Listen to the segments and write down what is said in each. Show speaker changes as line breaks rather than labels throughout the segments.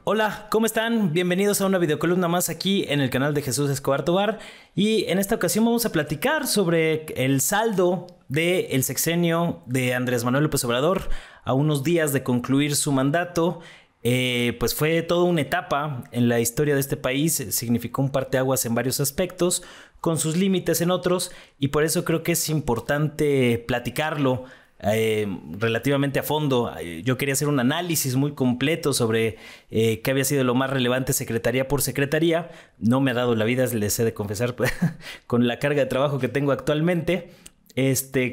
Hola, ¿cómo están? Bienvenidos a una videocolumna más aquí en el canal de Jesús Escobar Tobar. Y en esta ocasión vamos a platicar sobre el saldo del sexenio de Andrés Manuel López Obrador a unos días de concluir su mandato. Pues fue toda una etapa en la historia de este país, significó un parteaguas en varios aspectos, con sus límites en otros, y por eso creo que es importante platicarlo relativamente a fondo. Yo quería hacer un análisis muy completo sobre qué había sido lo más relevante secretaría por secretaría. No me ha dado la vida, les he de confesar, con la carga de trabajo que tengo actualmente.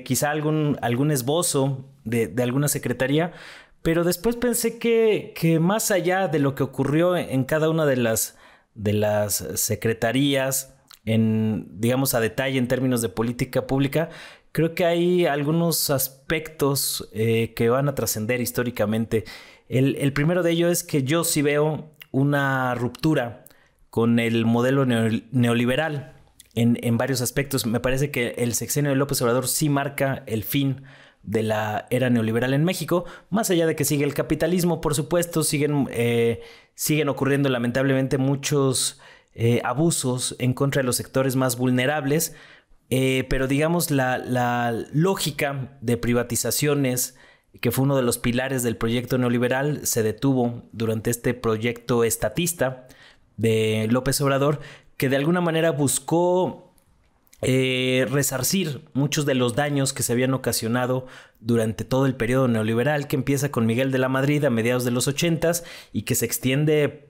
Quizá algún esbozo de alguna secretaría, pero después pensé que más allá de lo que ocurrió en cada una de las secretarías, digamos a detalle en términos de política pública, creo que hay algunos aspectos que van a trascender históricamente. El primero de ellos es que yo sí veo una ruptura con el modelo neoliberal en varios aspectos. Me parece que el sexenio de López Obrador sí marca el fin de la era neoliberal en México, más allá de que sigue el capitalismo, por supuesto, siguen ocurriendo lamentablemente muchos abusos en contra de los sectores más vulnerables, pero digamos la lógica de privatizaciones, que fue uno de los pilares del proyecto neoliberal, se detuvo durante este proyecto estatista de López Obrador, que de alguna manera buscó resarcir muchos de los daños que se habían ocasionado durante todo el periodo neoliberal, que empieza con Miguel de la Madrid a mediados de los 80s y que se extiende,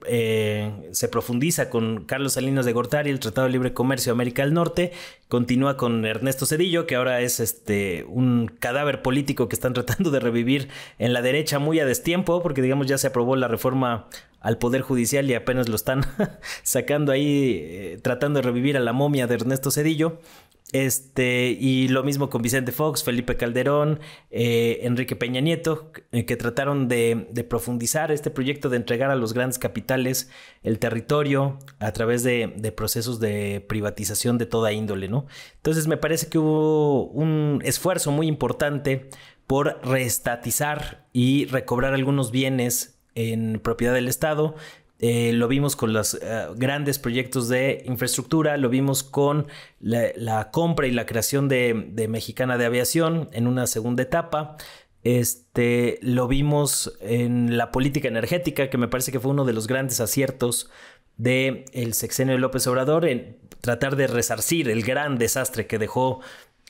se profundiza con Carlos Salinas de Gortari, el Tratado de Libre Comercio de América del Norte, continúa con Ernesto Zedillo, que ahora es un cadáver político que están tratando de revivir en la derecha muy a destiempo, porque digamos ya se aprobó la reforma al Poder Judicial y apenas lo están sacando ahí, tratando de revivir a la momia de Ernesto Zedillo. Y lo mismo con Vicente Fox, Felipe Calderón, Enrique Peña Nieto, que trataron de profundizar este proyecto de entregar a los grandes capitales el territorio a través de procesos de privatización de toda índole, ¿no? Entonces me parece que hubo un esfuerzo muy importante por reestatizar y recobrar algunos bienes en propiedad del Estado. Lo vimos con los grandes proyectos de infraestructura, lo vimos con la compra y la creación de Mexicana de Aviación en una segunda etapa. Lo vimos en la política energética, que me parece que fue uno de los grandes aciertos del sexenio de López Obrador, en tratar de resarcir el gran desastre que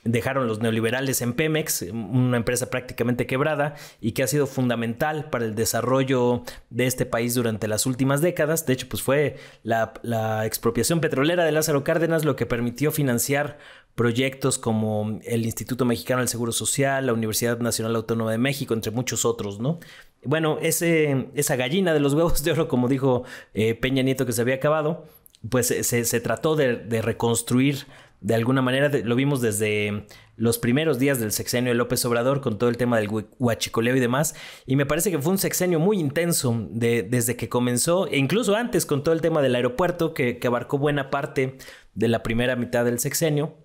dejaron los neoliberales en Pemex, una empresa prácticamente quebrada y que ha sido fundamental para el desarrollo de este país durante las últimas décadas. De hecho, pues fue la expropiación petrolera de Lázaro Cárdenas lo que permitió financiar proyectos como el Instituto Mexicano del Seguro Social, la Universidad Nacional Autónoma de México, entre muchos otros, ¿no? Bueno, esa gallina de los huevos de oro, como dijo Peña Nieto, que se había acabado, pues se trató de reconstruir de alguna manera. Lo vimos desde los primeros días del sexenio de López Obrador con todo el tema del huachicoleo y demás, y me parece que fue un sexenio muy intenso desde que comenzó, e incluso antes con todo el tema del aeropuerto que abarcó buena parte de la primera mitad del sexenio.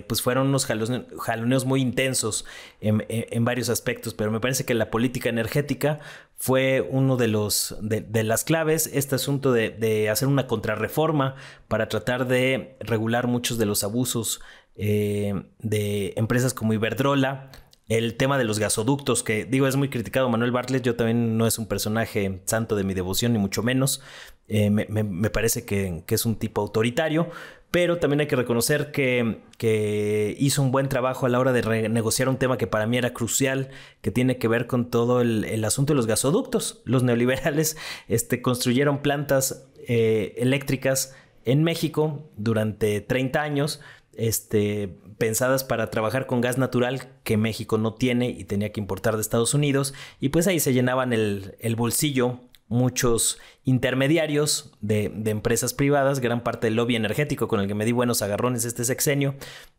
Pues fueron unos jaloneos muy intensos en varios aspectos, pero me parece que la política energética fue uno de las claves. Este asunto de hacer una contrarreforma para tratar de regular muchos de los abusos de empresas como Iberdrola. El tema de los gasoductos, que digo es muy criticado. Manuel Bartlett, yo también no es un personaje santo de mi devoción, ni mucho menos. Me parece que es un tipo autoritario, pero también hay que reconocer que hizo un buen trabajo a la hora de renegociar un tema que para mí era crucial, que tiene que ver con todo el asunto de los gasoductos. Los neoliberales construyeron plantas eléctricas en México durante 30 años, pensadas para trabajar con gas natural que México no tiene y tenía que importar de Estados Unidos, y pues ahí se llenaban el bolsillo muchos intermediarios de empresas privadas. Gran parte del lobby energético con el que me di buenos agarrones este sexenio,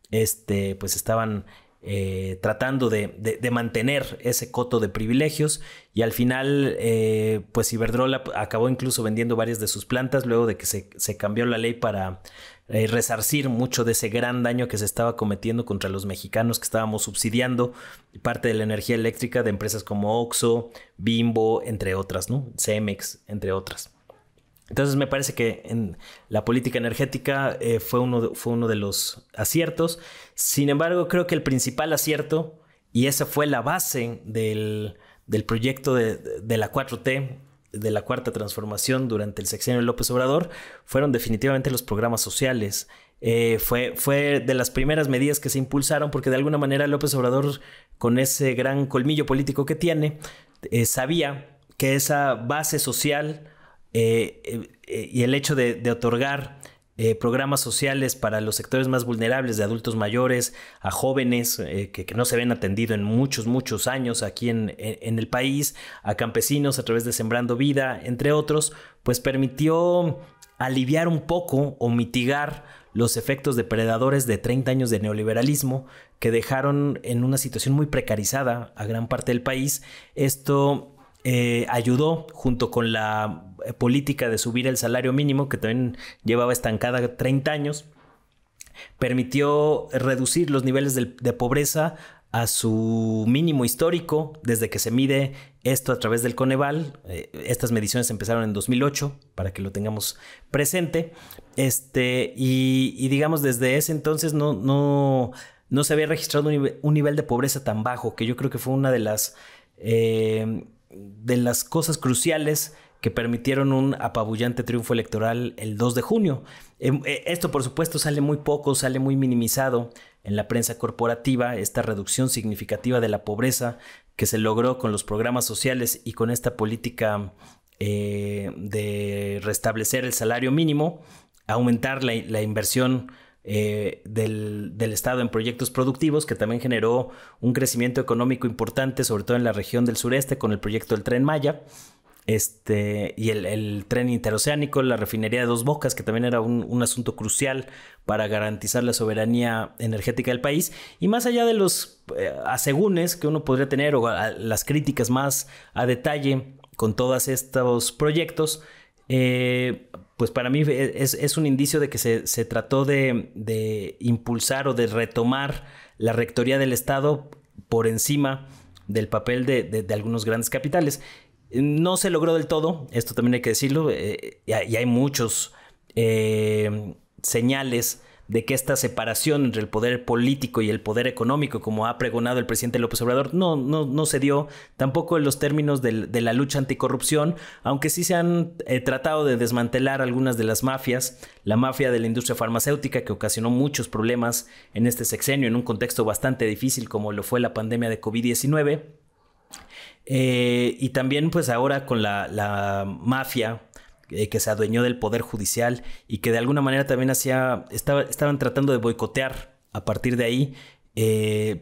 pues estaban tratando de mantener ese coto de privilegios, y al final pues Iberdrola acabó incluso vendiendo varias de sus plantas luego de que se cambió la ley para resarcir mucho de ese gran daño que se estaba cometiendo contra los mexicanos, que estábamos subsidiando parte de la energía eléctrica de empresas como Oxxo, Bimbo, entre otras, ¿no? Cemex, entre otras. Entonces me parece que en la política energética fue uno de los aciertos. Sin embargo, creo que el principal acierto, y esa fue la base del proyecto de la 4T, de la Cuarta Transformación durante el sexenio de López Obrador, fueron definitivamente los programas sociales. Fue de las primeras medidas que se impulsaron porque de alguna manera López Obrador, con ese gran colmillo político que tiene, sabía que esa base social y el hecho de otorgar programas sociales para los sectores más vulnerables, de adultos mayores a jóvenes que no se ven atendidos en muchos años aquí en el país, a campesinos a través de Sembrando Vida, entre otros, pues permitió aliviar un poco o mitigar los efectos depredadores de 30 años de neoliberalismo que dejaron en una situación muy precarizada a gran parte del país. Esto ayudó, junto con la política de subir el salario mínimo, que también llevaba estancada 30 años, permitió reducir los niveles de pobreza a su mínimo histórico desde que se mide esto a través del Coneval. Estas mediciones empezaron en 2008, para que lo tengamos presente. Y digamos, desde ese entonces no se había registrado un nivel de pobreza tan bajo, que yo creo que fue una de las cosas cruciales que permitieron un apabullante triunfo electoral el 2 de junio. Esto, por supuesto, sale muy minimizado en la prensa corporativa, esta reducción significativa de la pobreza que se logró con los programas sociales y con esta política de restablecer el salario mínimo, aumentar la inversión del Estado en proyectos productivos, que también generó un crecimiento económico importante, sobre todo en la región del sureste, con el proyecto del Tren Maya, y el tren interoceánico, la refinería de Dos Bocas, que también era un asunto crucial para garantizar la soberanía energética del país. Y más allá de los asegúnes que uno podría tener, o las críticas más a detalle con todos estos proyectos, pues para mí es un indicio de que se trató de impulsar o de retomar la rectoría del Estado por encima del papel de algunos grandes capitales. No se logró del todo, esto también hay que decirlo, y hay muchos señales de que esta separación entre el poder político y el poder económico, como ha pregonado el presidente López Obrador, no se dio, tampoco en los términos de la lucha anticorrupción, aunque sí se han tratado de desmantelar algunas de las mafias, la mafia de la industria farmacéutica, que ocasionó muchos problemas en este sexenio, en un contexto bastante difícil como lo fue la pandemia de COVID-19. Y también pues ahora con la mafia que se adueñó del poder judicial y que de alguna manera también estaban tratando de boicotear a partir de ahí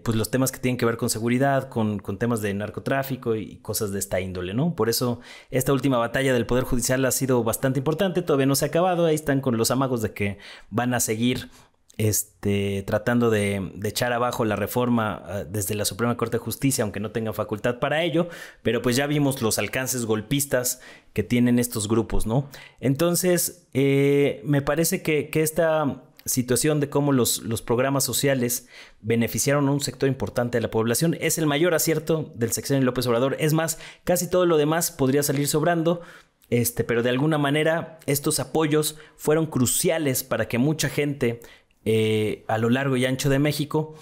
pues los temas que tienen que ver con seguridad, con temas de narcotráfico y cosas de esta índole, ¿no? Por eso esta última batalla del poder judicial ha sido bastante importante, todavía no se ha acabado, ahí están con los amagos de que van a seguir tratando de echar abajo la reforma desde la Suprema Corte de Justicia, aunque no tengan facultad para ello, pero pues ya vimos los alcances golpistas que tienen estos grupos, ¿no? Entonces, me parece que esta situación de cómo los programas sociales beneficiaron a un sector importante de la población es el mayor acierto del sexenio de López Obrador. Es más, casi todo lo demás podría salir sobrando, pero de alguna manera estos apoyos fueron cruciales para que mucha gente a lo largo y ancho de México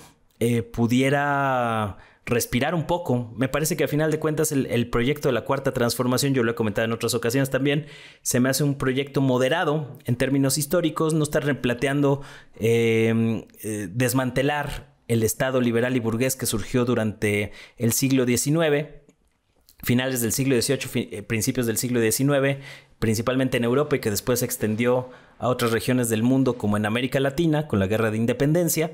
pudiera respirar un poco. Me parece que a final de cuentas el proyecto de la Cuarta Transformación, yo lo he comentado en otras ocasiones también, se me hace un proyecto moderado en términos históricos, no está replanteando desmantelar el Estado liberal y burgués que surgió durante el siglo XIX, finales del siglo XVIII, principios del siglo XIX, principalmente en Europa, y que después se extendió a otras regiones del mundo, como en América Latina, con la Guerra de Independencia.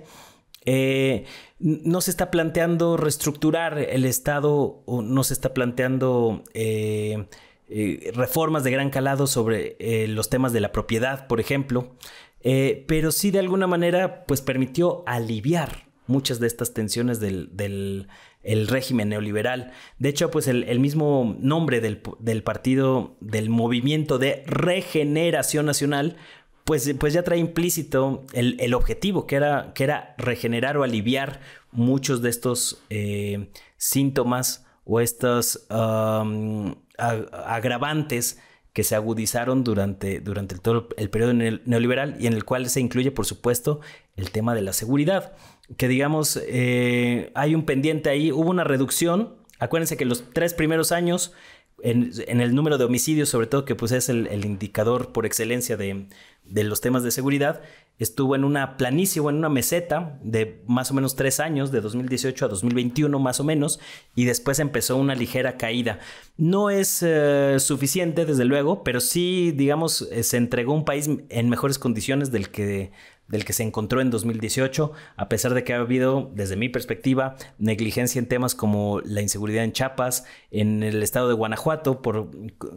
No se está planteando reestructurar el Estado, o no se está planteando reformas de gran calado sobre los temas de la propiedad, por ejemplo, pero sí de alguna manera pues permitió aliviar muchas de estas tensiones del el régimen neoliberal. De hecho, pues el mismo nombre del partido, del Movimiento de Regeneración Nacional, pues ya trae implícito el objetivo, que era regenerar o aliviar muchos de estos síntomas o estos agravantes que se agudizaron durante todo el periodo neoliberal, y en el cual se incluye, por supuesto, el tema de la seguridad. Que digamos, hay un pendiente ahí, hubo una reducción. Acuérdense que los 3 primeros años, en el número de homicidios, sobre todo, que pues es el indicador por excelencia de los temas de seguridad, estuvo en una planicie o en una meseta de más o menos 3 años, de 2018 a 2021 más o menos, y después empezó una ligera caída. No es suficiente, desde luego, pero sí, digamos, se entregó un país en mejores condiciones del que se encontró en 2018, a pesar de que ha habido, desde mi perspectiva, negligencia en temas como la inseguridad en Chiapas, en el estado de Guanajuato,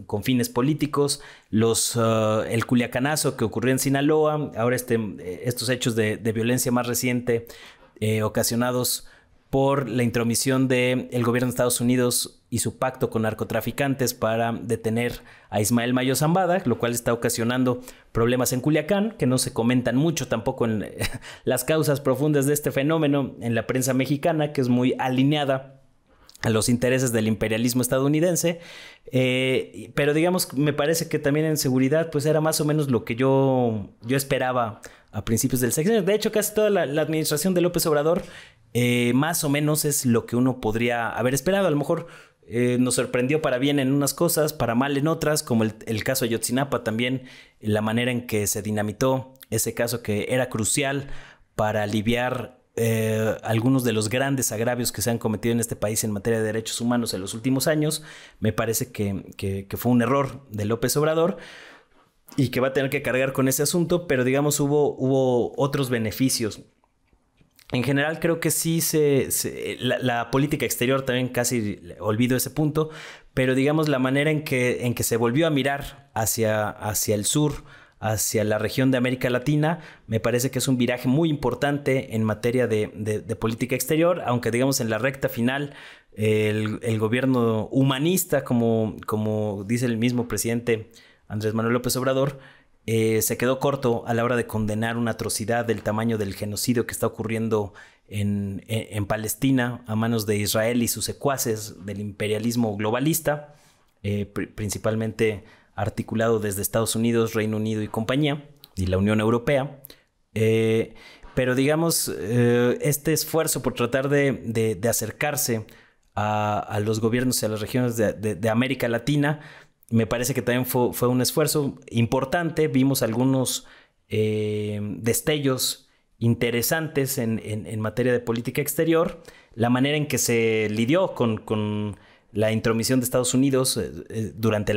con fines políticos, el culiacanazo que ocurrió en Sinaloa, ahora estos hechos de violencia más reciente ocasionados por la intromisión del gobierno de Estados Unidos y su pacto con narcotraficantes para detener a Ismael Mayo Zambada, lo cual está ocasionando problemas en Culiacán, que no se comentan mucho tampoco en las causas profundas de este fenómeno en la prensa mexicana, que es muy alineada a los intereses del imperialismo estadounidense. Pero digamos, me parece que también en seguridad pues era más o menos lo que yo esperaba a principios del sexenio. De hecho, casi toda la administración de López Obrador más o menos es lo que uno podría haber esperado. A lo mejor nos sorprendió para bien en unas cosas, para mal en otras, como el caso de Ayotzinapa también, la manera en que se dinamitó ese caso, que era crucial para aliviar algunos de los grandes agravios que se han cometido en este país en materia de derechos humanos en los últimos años. Me parece que fue un error de López Obrador y que va a tener que cargar con ese asunto, pero digamos hubo otros beneficios. En general creo que sí la política exterior también casi olvido ese punto, pero digamos la manera en que se volvió a mirar hacia el sur, hacia la región de América Latina, me parece que es un viraje muy importante en materia de política exterior, aunque digamos en la recta final el gobierno humanista, como dice el mismo presidente Andrés Manuel López Obrador, se quedó corto a la hora de condenar una atrocidad del tamaño del genocidio que está ocurriendo en Palestina a manos de Israel y sus secuaces del imperialismo globalista, principalmente articulado desde Estados Unidos, Reino Unido y compañía, y la Unión Europea. Pero digamos, este esfuerzo por tratar de acercarse a los gobiernos y a las regiones de América Latina, me parece que también fue un esfuerzo importante. Vimos algunos destellos interesantes en materia de política exterior. La manera en que se lidió con la intromisión de Estados Unidos durante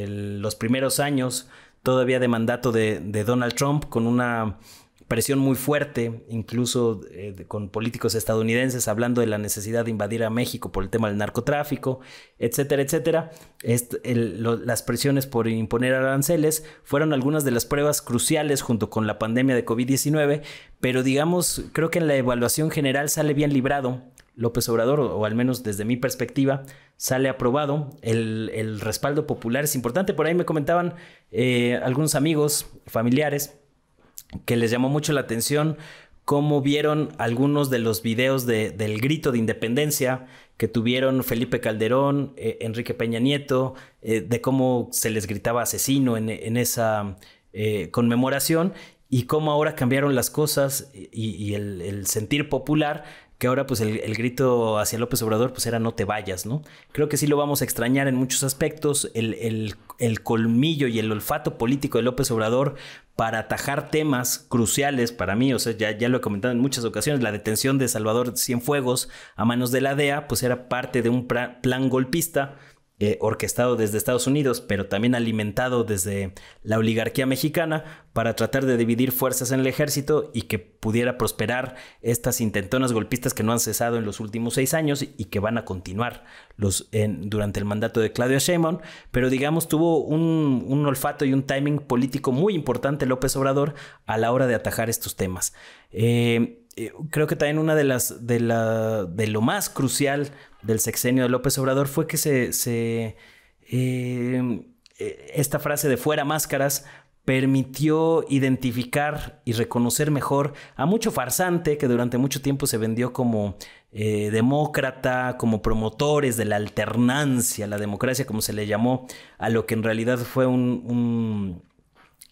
los primeros años todavía de mandato de Donald Trump, con una presión muy fuerte, incluso con políticos estadounidenses hablando de la necesidad de invadir a México por el tema del narcotráfico, etcétera, etcétera. Las presiones por imponer aranceles fueron algunas de las pruebas cruciales junto con la pandemia de COVID-19, pero digamos, creo que en la evaluación general sale bien librado López Obrador, o al menos desde mi perspectiva, sale aprobado. El respaldo popular es importante. Por ahí me comentaban algunos amigos, familiares, que les llamó mucho la atención cómo vieron algunos de los videos del grito de independencia que tuvieron Felipe Calderón, Enrique Peña Nieto, de cómo se les gritaba asesino en esa conmemoración, y cómo ahora cambiaron las cosas y el sentir popular, que ahora pues el grito hacia López Obrador pues era no te vayas, ¿no? Creo que sí lo vamos a extrañar en muchos aspectos, el colmillo y el olfato político de López Obrador para atajar temas cruciales para mí. O sea, ya lo he comentado en muchas ocasiones, la detención de Salvador Cienfuegos a manos de la DEA pues era parte de un plan golpista orquestado desde Estados Unidos, pero también alimentado desde la oligarquía mexicana para tratar de dividir fuerzas en el ejército y que pudiera prosperar estas intentonas golpistas que no han cesado en los últimos 6 años y que van a continuar durante el mandato de Claudia Sheinbaum. Pero digamos, tuvo un olfato y un timing político muy importante López Obrador a la hora de atajar estos temas. creo que también una de lo más crucial del sexenio de López Obrador fue que esta frase de fuera máscaras permitió identificar y reconocer mejor a mucho farsante que durante mucho tiempo se vendió como demócrata, como promotores de la alternancia, la democracia, como se le llamó, a lo que en realidad fue un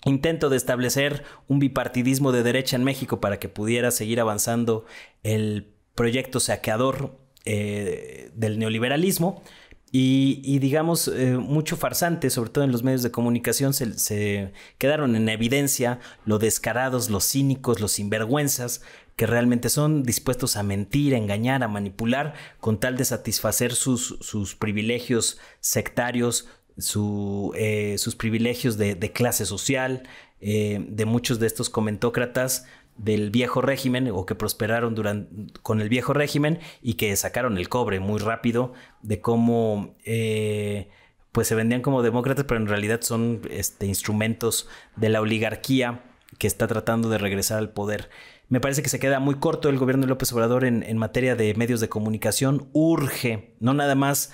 intento de establecer un bipartidismo de derecha en México para que pudiera seguir avanzando el proyecto saqueador del neoliberalismo. Y digamos, mucho farsante, sobre todo en los medios de comunicación, se quedaron en evidencia lo descarados, los cínicos, los sinvergüenzas que realmente son, dispuestos a mentir, a engañar, a manipular con tal de satisfacer sus privilegios sectarios, sus privilegios de clase social, de muchos de estos comentócratas del viejo régimen o que prosperaron con el viejo régimen y que sacaron el cobre muy rápido de cómo pues se vendían como demócratas, pero en realidad son instrumentos de la oligarquía que está tratando de regresar al poder. Me parece que se queda muy corto el gobierno de López Obrador en materia de medios de comunicación. Urge no nada más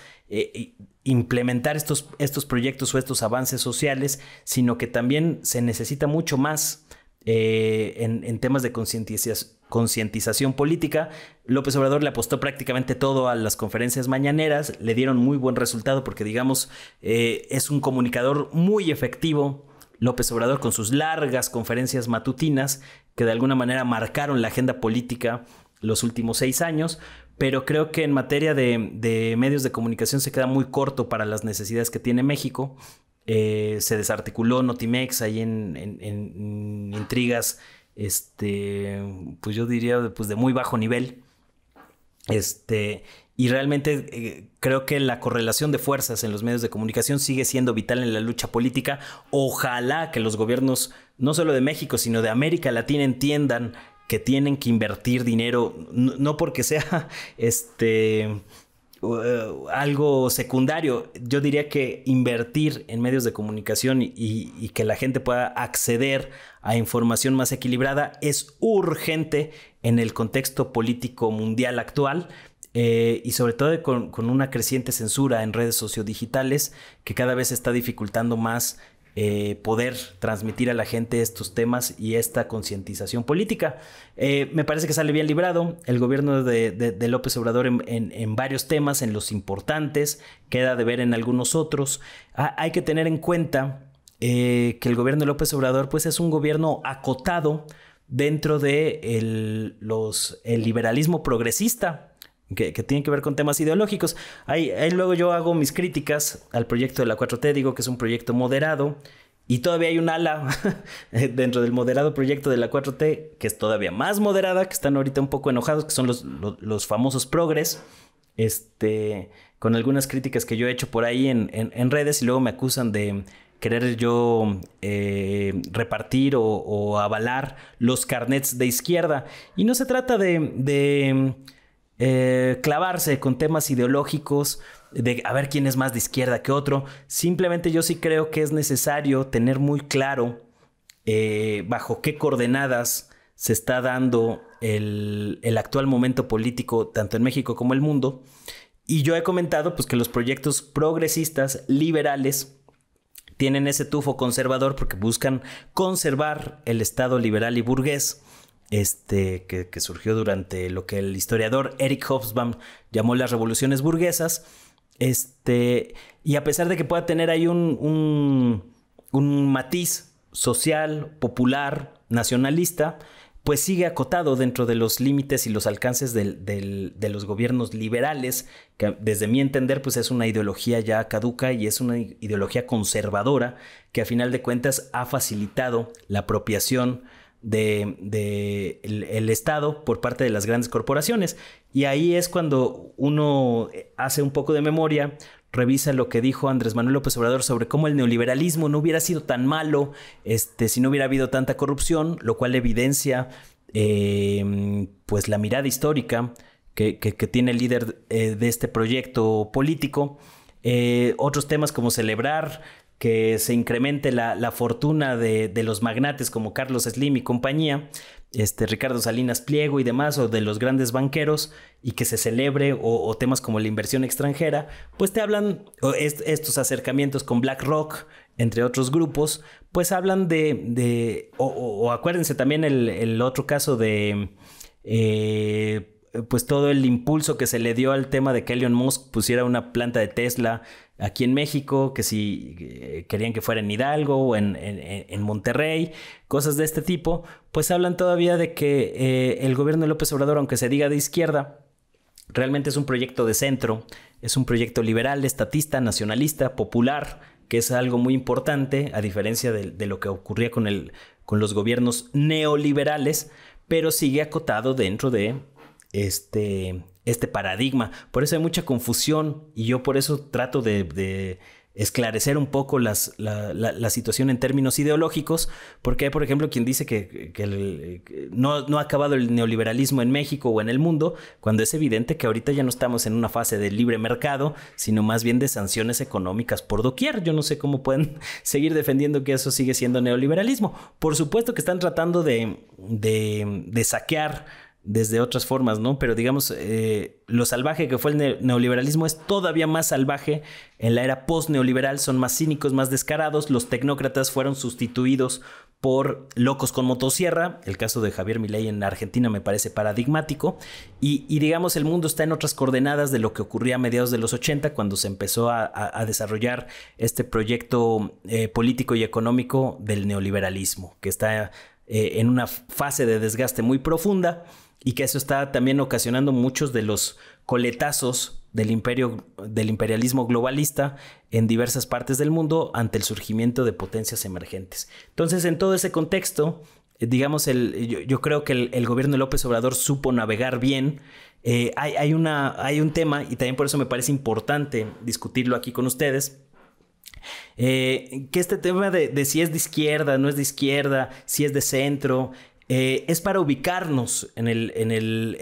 implementar estos proyectos o estos avances sociales, sino que también se necesita mucho más en temas de concientización política. López Obrador le apostó prácticamente todo a las conferencias mañaneras, le dieron muy buen resultado porque, digamos, es un comunicador muy efectivo. López Obrador, con sus largas conferencias matutinas que de alguna manera marcaron la agenda política los últimos 6 años, pero creo que en materia de medios de comunicación se queda muy corto para las necesidades que tiene México. Se desarticuló Notimex ahí en intrigas, pues yo diría pues de muy bajo nivel. Y realmente creo que la correlación de fuerzas en los medios de comunicación sigue siendo vital en la lucha política. Ojalá que los gobiernos, no solo de México, sino de América Latina, entiendan que tienen que invertir dinero, no porque sea algo secundario. Yo diría que invertir en medios de comunicación y que la gente pueda acceder a información más equilibrada es urgente en el contexto político mundial actual. Y sobre todo con una creciente censura en redes sociodigitales que cada vez está dificultando más poder transmitir a la gente estos temas y esta concientización política. Me parece que sale bien librado el gobierno de López Obrador en varios temas, en los importantes, queda de ver en algunos otros. Hay que tener en cuenta que el gobierno de López Obrador pues es un gobierno acotado dentro de el liberalismo progresista, que tienen que ver con temas ideológicos. Ahí luego yo hago mis críticas al proyecto de la 4T, digo que es un proyecto moderado, y todavía hay un ala dentro del moderado proyecto de la 4T que es todavía más moderada, que están ahorita un poco enojados, que son los famosos progres, con algunas críticas que yo he hecho por ahí en redes, y luego me acusan de querer yo repartir o avalar los carnets de izquierda. Y no se trata de clavarse con temas ideológicos, de a ver quién es más de izquierda que otro. Simplemente yo sí creo que es necesario tener muy claro bajo qué coordenadas se está dando el actual momento político, tanto en México como en el mundo. Y yo he comentado pues que los proyectos progresistas, liberales, tienen ese tufo conservador porque buscan conservar el Estado liberal y burgués, que surgió durante lo que el historiador Eric Hobsbawm llamó las revoluciones burguesas. Y a pesar de que pueda tener ahí un matiz social, popular, nacionalista, pues sigue acotado dentro de los límites y los alcances de los gobiernos liberales, que desde mi entender pues es una ideología ya caduca y es una ideología conservadora que a final de cuentas ha facilitado la apropiación el Estado por parte de las grandes corporaciones. Y ahí es cuando uno hace un poco de memoria, revisa lo que dijo Andrés Manuel López Obrador sobre cómo el neoliberalismo no hubiera sido tan malo si no hubiera habido tanta corrupción, lo cual evidencia pues la mirada histórica que tiene el líder de este proyecto político. Otros temas como celebrar que se incremente la fortuna de los magnates como Carlos Slim y compañía. Ricardo Salinas Pliego y demás, o de los grandes banqueros, y que se celebre, o temas como la inversión extranjera, pues te hablan, estos acercamientos con BlackRock, entre otros grupos, pues hablan o acuérdense también el otro caso de pues todo el impulso que se le dio al tema de que Elon Musk pusiera una planta de Tesla aquí en México, que si querían que fuera en Hidalgo o en Monterrey, cosas de este tipo, pues hablan todavía de que el gobierno de López Obrador, aunque se diga de izquierda, realmente es un proyecto de centro, es un proyecto liberal, estatista, nacionalista, popular, que es algo muy importante, a diferencia de lo que ocurría con los gobiernos neoliberales, pero sigue acotado dentro de este paradigma. Por eso hay mucha confusión, y yo por eso trato de esclarecer un poco la situación en términos ideológicos, porque hay, por ejemplo, quien dice que no ha acabado el neoliberalismo en México o en el mundo, cuando es evidente que ahorita ya no estamos en una fase de libre mercado, sino más bien de sanciones económicas por doquier. Yo no sé cómo pueden seguir defendiendo que eso sigue siendo neoliberalismo. Por supuesto que están tratando de saquear desde otras formas, ¿no? Pero digamos, lo salvaje que fue el neoliberalismo es todavía más salvaje en la era post-neoliberal. Son más cínicos, más descarados. Los tecnócratas fueron sustituidos por locos con motosierra. El caso de Javier Milei en Argentina me parece paradigmático. Y digamos, el mundo está en otras coordenadas de lo que ocurría a mediados de los 80, cuando se empezó a desarrollar este proyecto político y económico del neoliberalismo, que está en una fase de desgaste muy profunda, y que eso está también ocasionando muchos de los coletazos del imperialismo globalista en diversas partes del mundo ante el surgimiento de potencias emergentes. Entonces, en todo ese contexto, digamos, yo creo que el gobierno de López Obrador supo navegar bien. Hay un tema, y también por eso me parece importante discutirlo aquí con ustedes, que este tema de si es de izquierda, no es de izquierda, si es de centro, es para ubicarnos en el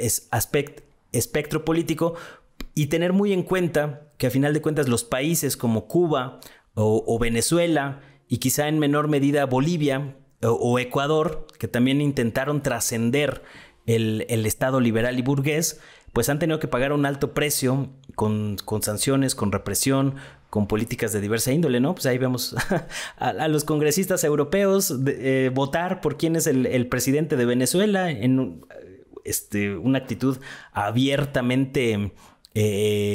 espectro político, y tener muy en cuenta que a final de cuentas los países como Cuba o Venezuela, y quizá en menor medida Bolivia o Ecuador, que también intentaron trascender el Estado liberal y burgués, pues han tenido que pagar un alto precio con sanciones, con represión, con políticas de diversa índole, ¿no? Pues ahí vemos a los congresistas europeos votar por quién es el presidente de Venezuela en una actitud abiertamente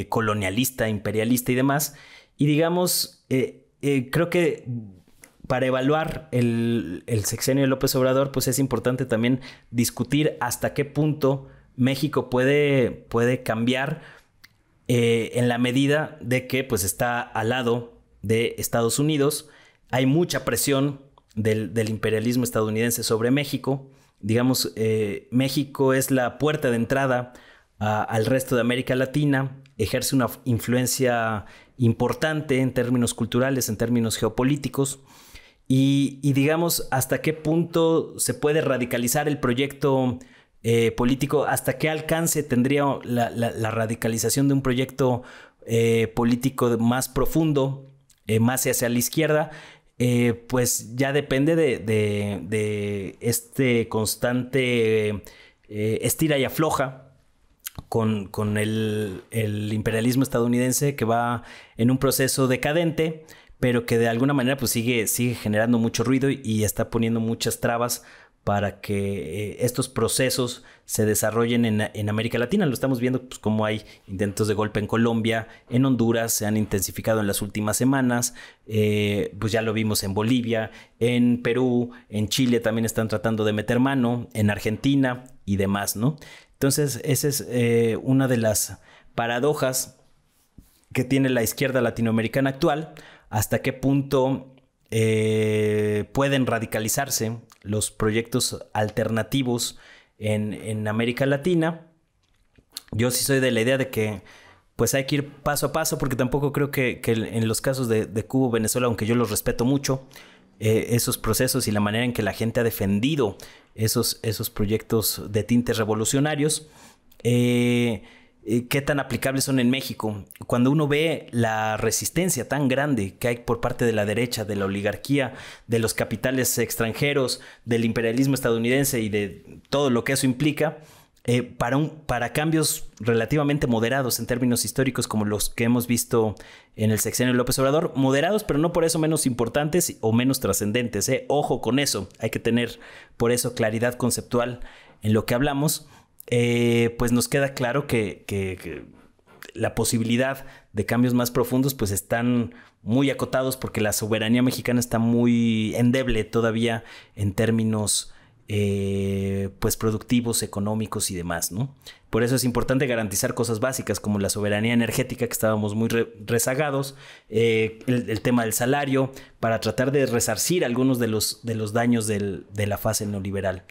colonialista, imperialista y demás. Y digamos, creo que para evaluar el sexenio de López Obrador, pues es importante también discutir hasta qué punto México puede cambiar, en la medida de que pues está al lado de Estados Unidos. Hay mucha presión del imperialismo estadounidense sobre México. Digamos, México es la puerta de entrada al resto de América Latina, ejerce una influencia importante en términos culturales, en términos geopolíticos, y digamos, hasta qué punto se puede radicalizar el proyecto político, hasta qué alcance tendría la radicalización de un proyecto político más profundo, más hacia la izquierda. Pues ya depende de este constante estira y afloja con el imperialismo estadounidense, que va en un proceso decadente, pero que de alguna manera pues sigue generando mucho ruido y está poniendo muchas trabas para que estos procesos se desarrollen en América Latina. Lo estamos viendo, pues, como hay intentos de golpe en Colombia, en Honduras, se han intensificado en las últimas semanas, pues ya lo vimos en Bolivia, en Perú, en Chile también están tratando de meter mano, en Argentina y demás, ¿no? Entonces, esa es una de las paradojas que tiene la izquierda latinoamericana actual. Hasta qué punto pueden radicalizarse los proyectos alternativos en América Latina. Yo sí soy de la idea de que pues hay que ir paso a paso, porque tampoco creo que en los casos de Cuba o Venezuela, aunque yo los respeto mucho, esos procesos y la manera en que la gente ha defendido esos proyectos de tintes revolucionarios, qué tan aplicables son en México. Cuando uno ve la resistencia tan grande que hay por parte de la derecha, de la oligarquía, de los capitales extranjeros, del imperialismo estadounidense y de todo lo que eso implica, para cambios relativamente moderados en términos históricos como los que hemos visto en el sexenio de López Obrador, moderados pero no por eso menos importantes o menos trascendentes. Ojo con eso, hay que tener por eso claridad conceptual en lo que hablamos. Pues nos queda claro que la posibilidad de cambios más profundos pues están muy acotados porque la soberanía mexicana está muy endeble todavía en términos pues productivos, económicos y demás, ¿no? Por eso es importante garantizar cosas básicas como la soberanía energética, que estábamos muy rezagados, el tema del salario, para tratar de resarcir algunos de los daños de la fase neoliberal.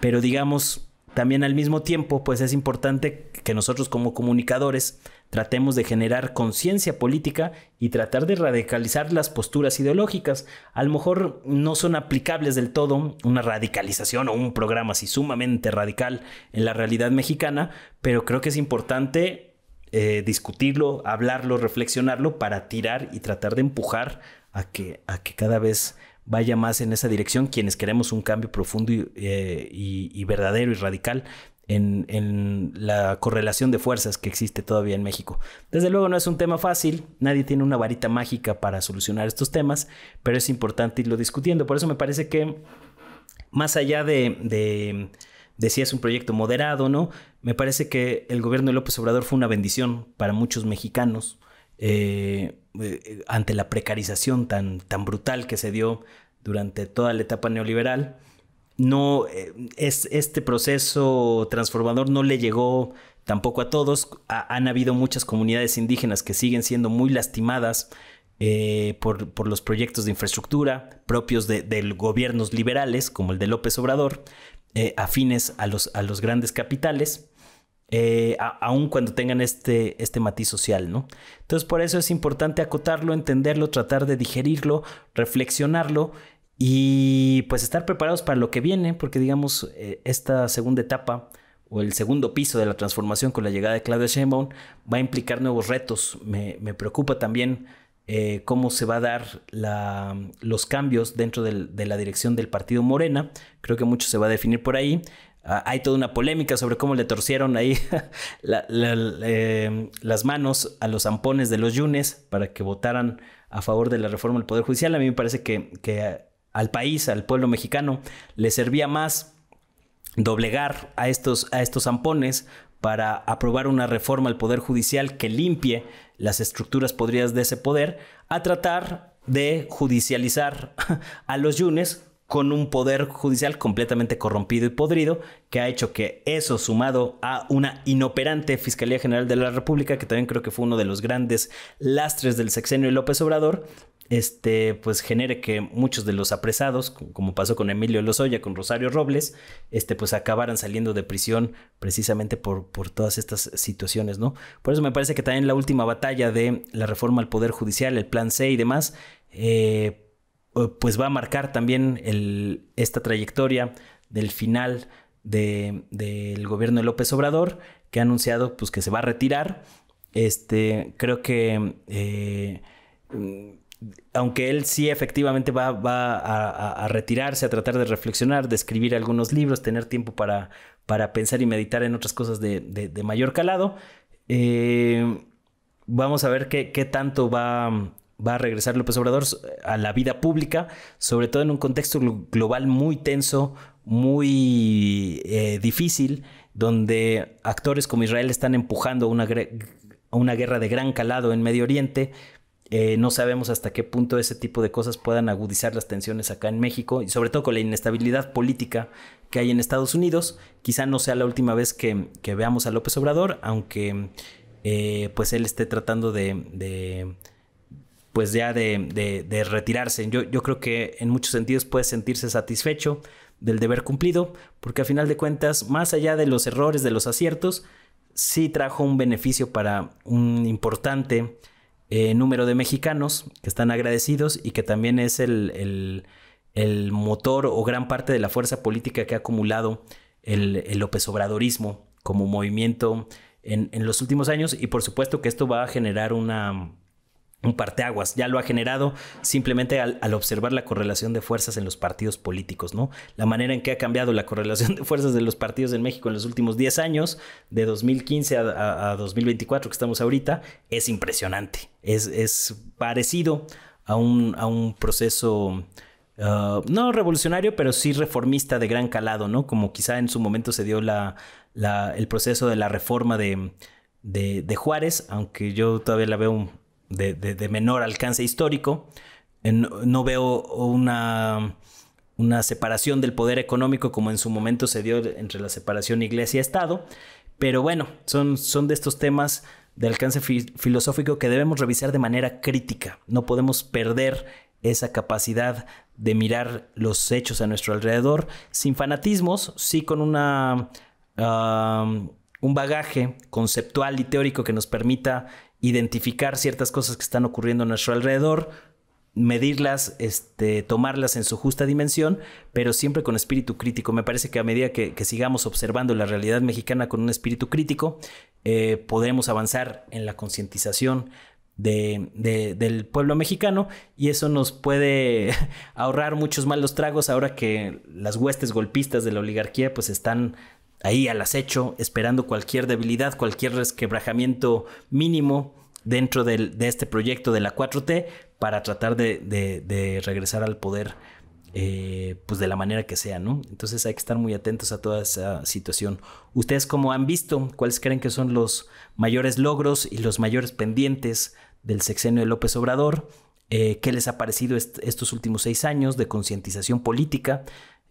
Pero digamos, también al mismo tiempo, pues es importante que nosotros como comunicadores tratemos de generar conciencia política y tratar de radicalizar las posturas ideológicas. A lo mejor no son aplicables del todo una radicalización o un programa así sumamente radical en la realidad mexicana, pero creo que es importante discutirlo, hablarlo, reflexionarlo para tirar y tratar de empujar a que cada vez vaya más en esa dirección quienes queremos un cambio profundo y verdadero y radical en la correlación de fuerzas que existe todavía en México. Desde luego no es un tema fácil, nadie tiene una varita mágica para solucionar estos temas, pero es importante irlo discutiendo. Por eso me parece que más allá de si es un proyecto moderado, ¿no? Me parece que el gobierno de López Obrador fue una bendición para muchos mexicanos ante la precarización tan brutal que se dio durante toda la etapa neoliberal. No, este proceso transformador no le llegó tampoco a todos. Han habido muchas comunidades indígenas que siguen siendo muy lastimadas por los proyectos de infraestructura propios de gobiernos liberales, como el de López Obrador, afines a los grandes capitales, aun cuando tengan este matiz social, ¿no? Entonces, por eso es importante acotarlo, entenderlo, tratar de digerirlo, reflexionarlo y pues estar preparados para lo que viene, porque digamos, esta segunda etapa o el segundo piso de la transformación con la llegada de Claudia Sheinbaum va a implicar nuevos retos. Me preocupa también cómo se va a dar los cambios dentro de la dirección del partido Morena. Creo que mucho se va a definir por ahí. Hay toda una polémica sobre cómo le torcieron ahí las manos a los zampones de los Yunes para que votaran a favor de la reforma del Poder Judicial. A mí me parece que al país, al pueblo mexicano, le servía más doblegar a estos zampones para aprobar una reforma al Poder Judicial que limpie las estructuras podridas de ese poder, a tratar de judicializar a los Yunes con un poder judicial completamente corrompido y podrido, que ha hecho que eso, sumado a una inoperante Fiscalía General de la República, que también creo que fue uno de los grandes lastres del sexenio de López Obrador, pues genere que muchos de los apresados, como pasó con Emilio Lozoya, con Rosario Robles, pues acabaran saliendo de prisión precisamente por todas estas situaciones, ¿no? Por eso me parece que también la última batalla de la reforma al Poder Judicial, el Plan C y demás, pues va a marcar también esta trayectoria del final del gobierno de López Obrador, que ha anunciado pues que se va a retirar. Creo que aunque él sí efectivamente va a retirarse, a tratar de reflexionar, de escribir algunos libros, tener tiempo para pensar y meditar en otras cosas de mayor calado, vamos a ver qué tanto va a regresar López Obrador a la vida pública, sobre todo en un contexto global muy tenso, muy difícil, donde actores como Israel están empujando una guerra de gran calado en Medio Oriente. No sabemos hasta qué punto ese tipo de cosas puedan agudizar las tensiones acá en México, y sobre todo con la inestabilidad política que hay en Estados Unidos. Quizá no sea la última vez que veamos a López Obrador, aunque pues él esté tratando de retirarse. Yo creo que en muchos sentidos puede sentirse satisfecho del deber cumplido, porque a final de cuentas, más allá de los errores, de los aciertos, sí trajo un beneficio para un importante número de mexicanos que están agradecidos, y que también es el motor o gran parte de la fuerza política que ha acumulado el López Obradorismo como movimiento en los últimos años, y por supuesto que esto va a generar un parteaguas. Ya lo ha generado simplemente al observar la correlación de fuerzas en los partidos políticos, ¿no? La manera en que ha cambiado la correlación de fuerzas de los partidos en México en los últimos 10 años, de 2015 a 2024 que estamos ahorita, es impresionante. Es parecido a un proceso no revolucionario, pero sí reformista de gran calado, ¿no? Como quizá en su momento se dio el proceso de la reforma de Juárez, aunque yo todavía la veo de menor alcance histórico. No veo una separación del poder económico como en su momento se dio entre la separación iglesia-estado, pero bueno, son de estos temas de alcance filosófico que debemos revisar de manera crítica. No podemos perder esa capacidad de mirar los hechos a nuestro alrededor sin fanatismos, sí con un bagaje conceptual y teórico que nos permita identificar ciertas cosas que están ocurriendo a nuestro alrededor, medirlas, tomarlas en su justa dimensión, pero siempre con espíritu crítico. Me parece que a medida que sigamos observando la realidad mexicana con un espíritu crítico, podremos avanzar en la concientización del pueblo mexicano, y eso nos puede ahorrar muchos malos tragos ahora que las huestes golpistas de la oligarquía pues están ahí al acecho, esperando cualquier debilidad, cualquier resquebrajamiento mínimo dentro de este proyecto de la 4T para tratar de regresar al poder pues de la manera que sea, ¿no? Entonces hay que estar muy atentos a toda esa situación. ¿Ustedes cómo han visto? ¿Cuáles creen que son los mayores logros y los mayores pendientes del sexenio de López Obrador? ¿Qué les ha parecido estos últimos 6 años de concientización política?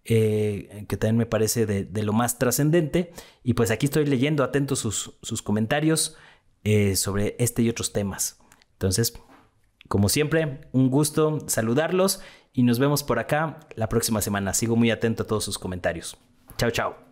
Que también me parece de lo más trascendente. Y pues aquí estoy leyendo atento sus comentarios sobre este y otros temas. Entonces, como siempre, un gusto saludarlos y nos vemos por acá la próxima semana. Sigo muy atento a todos sus comentarios. Chao, chao.